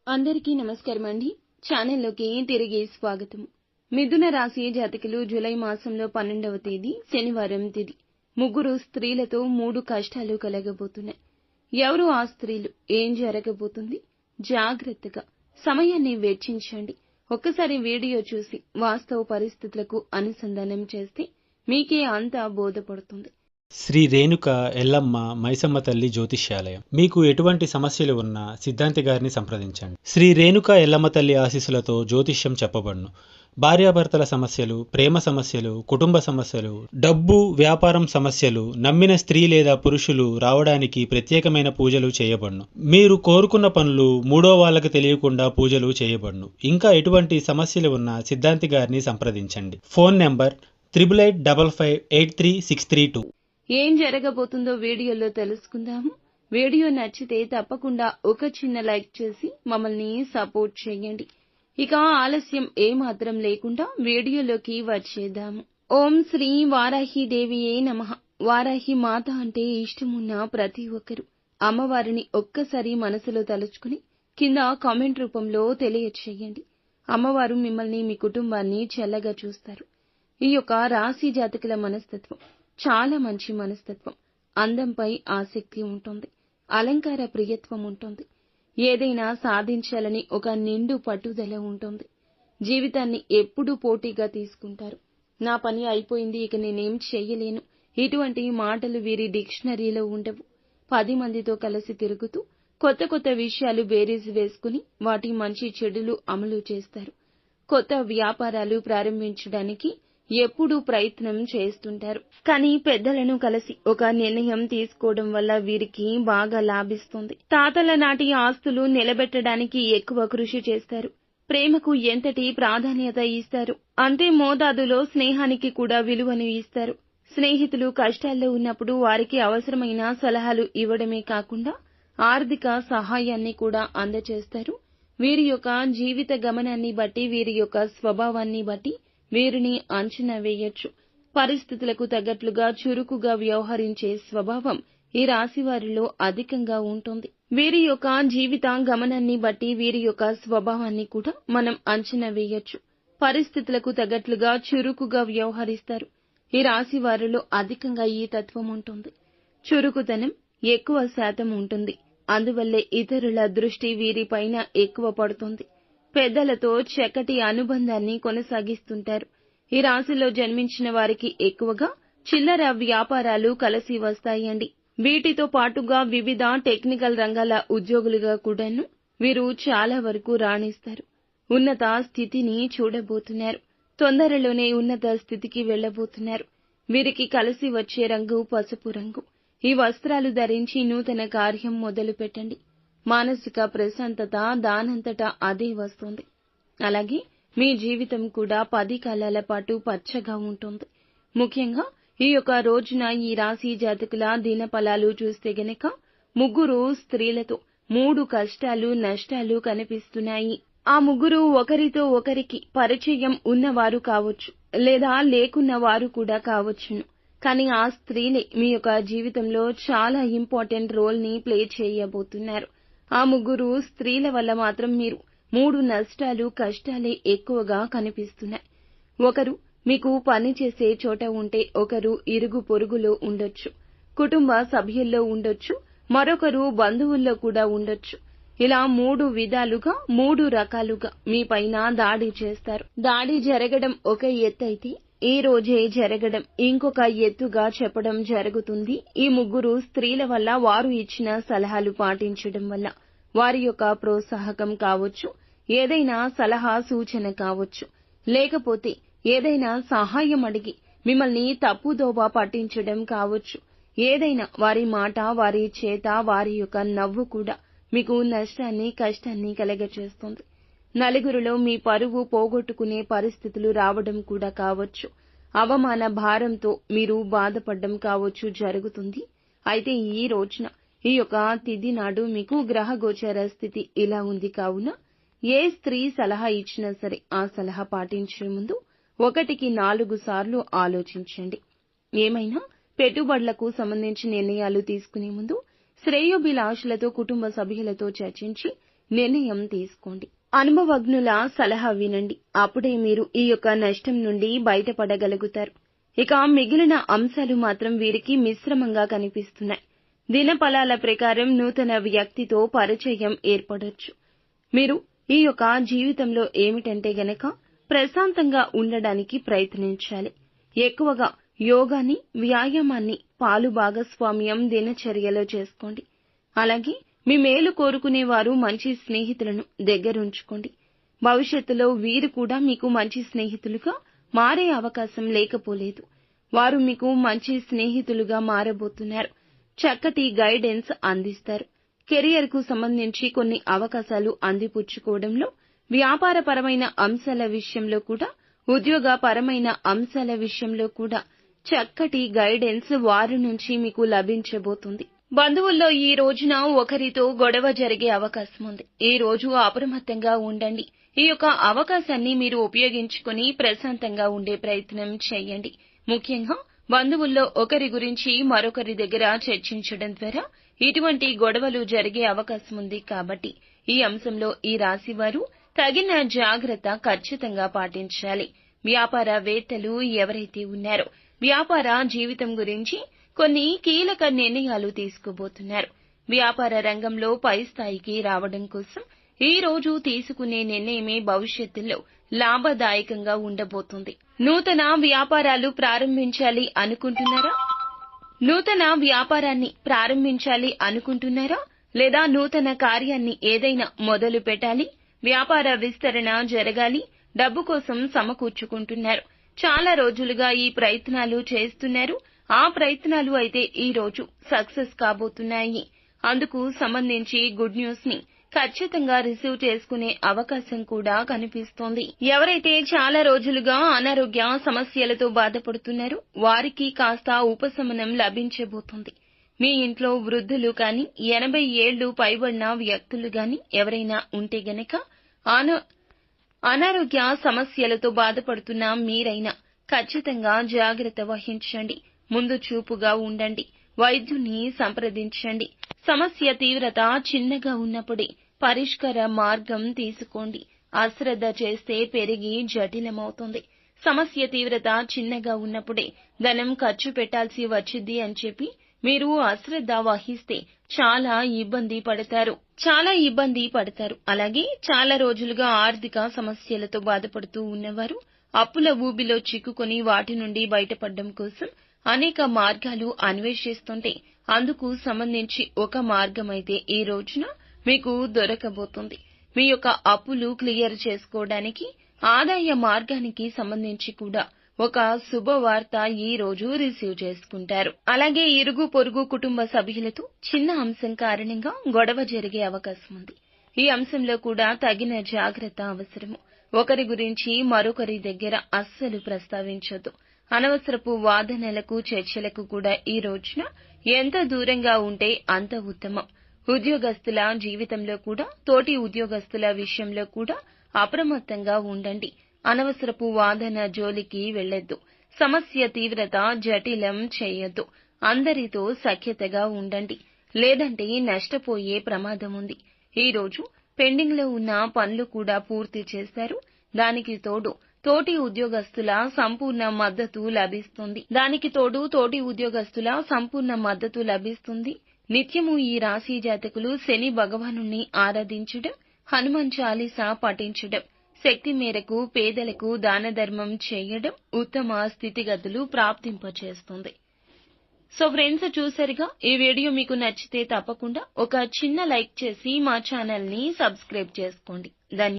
అందరికీ నమస్కారం అండి. ఛానల్లోకి తిరిగి స్వాగతం. మిథున రాశి జాతకులు జూలై మాసంలో 12వ తేదీ శనివారం తిథి. ముగ్గురు స్త్రీలతో 3 కష్టాలు కలగబోతున్నాయి. ఎవరు ఆ స్త్రీలు? ఏం జరగబోతుంది? జాగ్రత్తగా సమయాన్ని వెచ్చించండి. ఒక్కసారి వీడియో చూసి వాస్తవ పరిస్థితులకు అనుసంధానం చేస్తే మీకే అంతా బోధపడుతుంది. శ్రీ రేణుక ఎల్లమ్మ మైసమ్మ తల్లి జ్యోతిష్యాలయం. మీకు ఎటువంటి సమస్యలు ఉన్నా సిద్ధాంతి గారిని సంప్రదించండి. శ్రీ రేణుక ఎల్లమ్మ తల్లి ఆశీస్సులతో జ్యోతిష్యం చెప్పబడును. భార్యాభర్తల సమస్యలు, ప్రేమ సమస్యలు, కుటుంబ సమస్యలు, డబ్బు, వ్యాపారం సమస్యలు, నమ్మిన స్త్రీ లేదా పురుషులు రావడానికి ప్రత్యేకమైన పూజలు చేయబడును. మీరు కోరుకున్న పనులు మూడో వాళ్ళకి తెలియకుండా పూజలు చేయబడును. ఇంకా ఎటువంటి సమస్యలు ఉన్నా సిద్ధాంతి గారిని సంప్రదించండి. Phone number 8855536332. ఏం జరగబోతుందో వీడియోలో తెలుసుకుందాము. వీడియో నచ్చితే తప్పకుండా ఒక చిన్న లైక్ చేసి మమ్మల్ని సపోర్ట్ చేయండి. ఇక ఆలస్యం ఏమాత్రం లేకుండా వీడియోలోకి వచ్చేద్దాము. ఓం శ్రీ వారాహి దేవియే నమః. వారాహి మాత అంటే ఇష్టమున్న ప్రతి ఒక్కరు అమ్మవారిని ఒక్కసారి మనసులో తలుచుకుని కింద కామెంట్ రూపంలో తెలియచేయండి. అమ్మవారు మిమ్మల్ని, మీ కుటుంబాన్ని చల్లగా చూస్తారు. ఈ యొక్క రాశి జాతకుల మనస్తత్వం చాలా మంచి మనస్తత్వం. అందంపై ఆసక్తి ఉంటుంది. అలంకార ప్రియత్వం ఉంటుంది. ఏదైనా సాధించాలని ఒక నిండు పట్టుదల ఉంటుంది. జీవితాన్ని ఎప్పుడూ పోటీగా తీసుకుంటారు. నా పని అయిపోయింది, ఇక నేనేం చెయ్యలేను, ఇటువంటి మాటలు వీరి డిక్షనరీలో ఉండవు. 10 మందితో కలిసి తిరుగుతూ కొత్త కొత్త విషయాలు బేరీజు వేసుకుని వాటి మంచి చెడులు అమలు చేస్తారు. కొత్త వ్యాపారాలు ప్రారంభించడానికి ఎప్పుడూ ప్రయత్నం చేస్తుంటారు. కానీ పెద్దలను కలిసి ఒక నిర్ణయం తీసుకోవడం వల్ల వీరికి బాగా లాభిస్తుంది. తాతల నాటి ఆస్తులు నిలబెట్టడానికి ఎక్కువ కృషి చేస్తారు. ప్రేమకు ఎంతటి ప్రాధాన్యత ఇస్తారు, అంతే మోతాదులో స్నేహానికి కూడా విలువను ఇస్తారు. స్నేహితులు కష్టాల్లో ఉన్నప్పుడు వారికి అవసరమైన సలహాలు ఇవ్వడమే కాకుండా ఆర్థిక సహాయాన్ని కూడా అందజేస్తారు. వీరి యొక్క జీవిత గమనాన్ని బట్టి, వీరి యొక్క స్వభావాన్ని బట్టి వీరిని అంచనా వేయొచ్చు. పరిస్థితులకు తగ్గట్లుగా చురుకుగా వ్యవహరించే స్వభావం ఈ రాశి వారిలో అధికంగా ఉంటుంది. వీరి యొక్క జీవిత గమనాన్ని బట్టి వీరి యొక్క స్వభావాన్ని కూడా మనం అంచనా వేయొచ్చు. పరిస్థితులకు తగ్గట్లుగా చురుకుగా వ్యవహరిస్తారు. ఈ రాశి వారిలో అధికంగా ఈ తత్వం ఉంటుంది. చురుకుతనం ఎక్కువ శాతం ఉంటుంది. అందువల్లే ఇతరుల దృష్టి వీరిపైన ఎక్కువ పడుతుంది. పెద్దలతో చక్కటి అనుబంధాన్ని కొనసాగిస్తుంటారు. ఈ రాశిలో జన్మించిన వారికి ఎక్కువగా చిల్లర వ్యాపారాలు కలిసి వస్తాయండి. వీటితో పాటుగా వివిధ టెక్నికల్ రంగాల ఉద్యోగులుగా కూడాను వీరు చాలా వరకు రాణిస్తారు. ఉన్నత స్థితిని చూడబోతున్నారు. తొందరలోనే ఉన్నత స్థితికి వెళ్లబోతున్నారు. వీరికి కలిసి వచ్చే రంగు పసుపు రంగు. ఈ వస్త్రాలు ధరించి నూతన కార్యం మొదలు పెట్టండి. మానసిక ప్రశాంతత దానంతటా అదే వస్తుంది. అలాగే మీ జీవితం కూడా 10 కాలాల పాటు పచ్చగా ఉంటుంది. ముఖ్యంగా ఈ యొక్క రోజున ఈ రాశి జాతకుల దినఫలాలు చూస్తే గనక ముగ్గురు స్త్రీలతో 3 కష్టాలు, నష్టాలు కనిపిస్తున్నాయి. ఆ ముగ్గురు ఒకరితో ఒకరికి పరిచయం ఉన్నవారు కావచ్చు, లేదా లేకున్న వారు కూడా కావచ్చును. కానీ ఆ స్త్రీలే మీ యొక్క జీవితంలో చాలా ఇంపార్టెంట్ రోల్ ని ప్లే చేయబోతున్నారు. ఆ ముగ్గురు స్త్రీల వల్ల మాత్రం మీరు 3 నష్టాలు, కష్టాలే ఎక్కువగా కనిపిస్తున్నాయి. ఒకరు మీకు పని చేసే చోట ఉంటే, ఒకరు ఇరుగు పొరుగులో ఉండొచ్చు, కుటుంబ సభ్యుల్లో ఉండొచ్చు, మరొకరు బంధువుల్లో కూడా ఉండొచ్చు. ఇలా 3 విధాలుగా 3 రకాలుగా మీ పైన దాడి చేస్తారు. దాడి జరగడం ఒక ఎత్తైతే ఈ రోజే జరగడం ఇంకొక ఎత్తుగా చెప్పడం జరుగుతుంది. ఈ ముగ్గురు స్త్రీల వల్ల, వారు ఇచ్చిన సలహాలు పాటించడం వల్ల, వారి యొక్క ప్రోత్సాహకం కావచ్చు, ఏదైనా సలహా సూచన కావచ్చు, లేకపోతే ఏదైనా సహాయం అడిగి మిమ్మల్ని తప్పుదోవ పట్టించడం కావచ్చు, ఏదైనా వారి మాట, వారి చేత, వారి యొక్క నవ్వు కూడా మీకు నష్టాన్ని, కష్టాన్ని కలగచేస్తుంది. నలుగురిలో మీ పరువు పోగొట్టుకునే పరిస్థితులు రావడం కూడా కావచ్చు. అవమాన భారంతో మీరు బాధపడడం కావచ్చు జరుగుతుంది. అయితే ఈ రోజున, ఈ యొక్క తిథి నాడు మీకు గ్రహ గోచర స్థితి ఇలా ఉంది కావున ఏ స్త్రీ సలహా ఇచ్చినా సరే ఆ సలహా పాటించే ముందు 1కి 4 సార్లు ఆలోచించండి. ఏమైనా పెట్టుబడులకు సంబంధించి నిర్ణయాలు తీసుకునే ముందు శ్రేయోభిలాషులతో, కుటుంబ సభ్యులతో చర్చించి నిర్ణయం తీసుకోండి. అనుభవజ్ఞుల సలహా వినండి. అప్పుడే మీరు ఈ యొక్క నష్టం నుండి బయటపడగలుగుతారు. ఇక మిగిలిన అంశాలు మాత్రం వీరికి మిశ్రమంగా కనిపిస్తున్నాయి. దినఫలాల ప్రకారం నూతన వ్యక్తితో పరిచయం ఏర్పడొచ్చు. మీరు ఈ యొక్క జీవితంలో ఏమిటంటే గనక ప్రశాంతంగా ఉండడానికి ప్రయత్నించాలి. ఎక్కువగా యోగాని, వ్యాయామాన్ని పాలు భాగస్వామ్యం దినచర్యలో చేసుకోండి. అలాగే మీ మేలు కోరుకునేవారు మంచి స్నేహితులను దగ్గరుంచుకోండి. భవిష్యత్తులో వీరు కూడా మీకు మంచి స్నేహితులుగా మారే అవకాశం లేకపోలేదు. వారు మీకు మంచి స్నేహితులుగా మారబోతున్నారు. చక్కటి గైడెన్స్ అందిస్తారు. కెరియర్ కు సంబంధించి కొన్ని అవకాశాలు అందిపుచ్చుకోవడంలో, వ్యాపారపరమైన అంశాల విషయంలో కూడా, ఉద్యోగపరమైన అంశాల విషయంలో కూడా చక్కటి గైడెన్స్ వారి నుంచి మీకు లభించబోతుంది. బంధువుల్లో ఈ రోజున ఒకరితో గొడవ జరిగే అవకాశం ఉంది. ఈ రోజు అప్రమత్తంగా ఉండండి. ఈ యొక్క అవకాశాన్ని మీరు ఉపయోగించుకుని ప్రశాంతంగా ఉండే ప్రయత్నం చేయండి. ముఖ్యంగా బంధువుల్లో ఒకరి గురించి మరొకరి దగ్గర చర్చించడం ద్వారా ఇటువంటి గొడవలు జరిగే అవకాశం ఉంది. కాబట్టి ఈ అంశంలో ఈ రాశి వారు తగిన జాగ్రత్త ఖచ్చితంగా పాటించాలి. వ్యాపారవేత్తలు ఎవరైతే ఉన్నారో వ్యాపార జీవితం గురించి కొన్ని కీలక నిర్ణయాలు తీసుకోబోతున్నారు. వ్యాపార రంగంలో పై స్థాయికి రావడం కోసం ఈ రోజు తీసుకునే నిర్ణయమే భవిష్యత్తులో లాభదాయకంగా ఉండబోతుంది. నూతన వ్యాపారాలు ప్రారంభించాలి అనుకుంటున్నారా? నూతన వ్యాపారాన్ని ప్రారంభించాలి అనుకుంటున్నారా? లేదా నూతన కార్యాన్ని ఏదైనా మొదలు పెట్టాలి, వ్యాపార విస్తరణ జరగాలి, డబ్బు కోసం సమకూర్చుకుంటున్నారు. చాలా రోజులుగా ఈ ప్రయత్నాలు చేస్తున్నారు. ఆ ప్రయత్నాలు అయితే ఈ రోజు సక్సెస్ కాబోతున్నాయి. అందుకు సంబంధించి గుడ్ న్యూస్ ని ఖచ్చితంగా రిసీవ్ చేసుకునే అవకాశం కూడా కనిపిస్తోంది. ఎవరైతే చాలా రోజులుగా అనారోగ్య సమస్యలతో బాధపడుతున్నారో వారికి కాస్త ఉపశమనం లభించబోతుంది. మీ ఇంట్లో వృద్ధులు కానీ, 80 ఏళ్లు పైబడిన వ్యక్తులు గాని ఎవరైనా ఉంటే గనక అనారోగ్య సమస్యలతో బాధపడుతున్న మీరైనా ఖచ్చితంగా జాగ్రత్త వహించండి. ముందు చూపుగా ఉండండి. వైద్యుని సంప్రదించండి. సమస్య తీవ్రత చిన్నగా ఉన్నప్పుడే పరిష్కార మార్గం తీసుకోండి. అశ్రద్ధ చేస్తే పెరిగి జటిలమవుతుంది. సమస్య తీవ్రత చిన్నగా ఉన్నప్పుడే ధనం ఖర్చు పెట్టాల్సి వచ్చింది అని చెప్పి మీరు అశ్రద్ధ వహిస్తే చాలా ఇబ్బంది పడతారు. అలాగే చాలా రోజులుగా ఆర్థిక సమస్యలతో బాధపడుతూ ఉన్నవారు అప్పుల ఊబిలో చిక్కుకొని వాటి నుండి బయటపడడం కోసం అనేక మార్గాలు అన్వేషిస్తుంటే అందుకు సంబంధించి ఒక మార్గమైతే ఈ రోజున మీకు దొరకబోతుంది. మీ యొక్క అప్పులు క్లియర్ చేసుకోవడానికి ఆదాయ మార్గానికి సంబంధించి కూడా ఒక శుభవార్త ఈ రోజు రిసీవ్ చేసుకుంటారు. అలాగే ఇరుగు పొరుగు కుటుంబ సభ్యులతో చిన్న అంశం కారణంగా గొడవ జరిగే అవకాశం ఉంది. ఈ అంశంలో కూడా తగిన జాగ్రత్త అవసరము. ఒకరి గురించి మరొకరి దగ్గర అస్సలు ప్రస్తావించొద్దు. అనవసరపు వాదనలకు, చర్చలకు కూడా ఈ రోజున ఎంత దూరంగా ఉంటే అంత ఉత్తమం. ఉద్యోగస్తుల జీవితంలో కూడా, తోటి ఉద్యోగస్తుల విషయంలో కూడా అప్రమత్తంగా ఉండండి. అనవసరపు వాదన జోలికి వెళ్లొద్దు. సమస్య తీవ్రత జటిలం చేయొద్దు. అందరితో సఖ్యతగా ఉండండి. లేదంటే నష్టపోయే ప్రమాదం ఉంది. ఈ రోజు పెండింగ్ లో ఉన్న పనులు కూడా పూర్తి చేస్తారు. దానికి తోడు తోటి ఉద్యోగస్తుల సంపూర్ణ మద్దతు లభిస్తుంది. నిత్యము ఈ రాశి జాతకులు శని భగవానుణ్ణి ఆరాధించడం, హనుమాన్ చాలీసా పఠించడం, శక్తి మేరకు పేదలకు దాన ధర్మం చేయడం ఉత్తమ స్థితిగతులు ప్రాప్తింపచేస్తుంది. సో ఫ్రెండ్స్, చూసారుగా, ఈ వీడియో మీకు నచ్చితే తప్పకుండా ఒక చిన్న లైక్ చేసి మా ఛానల్ ని సబ్స్క్రైబ్ చేసుకోండి.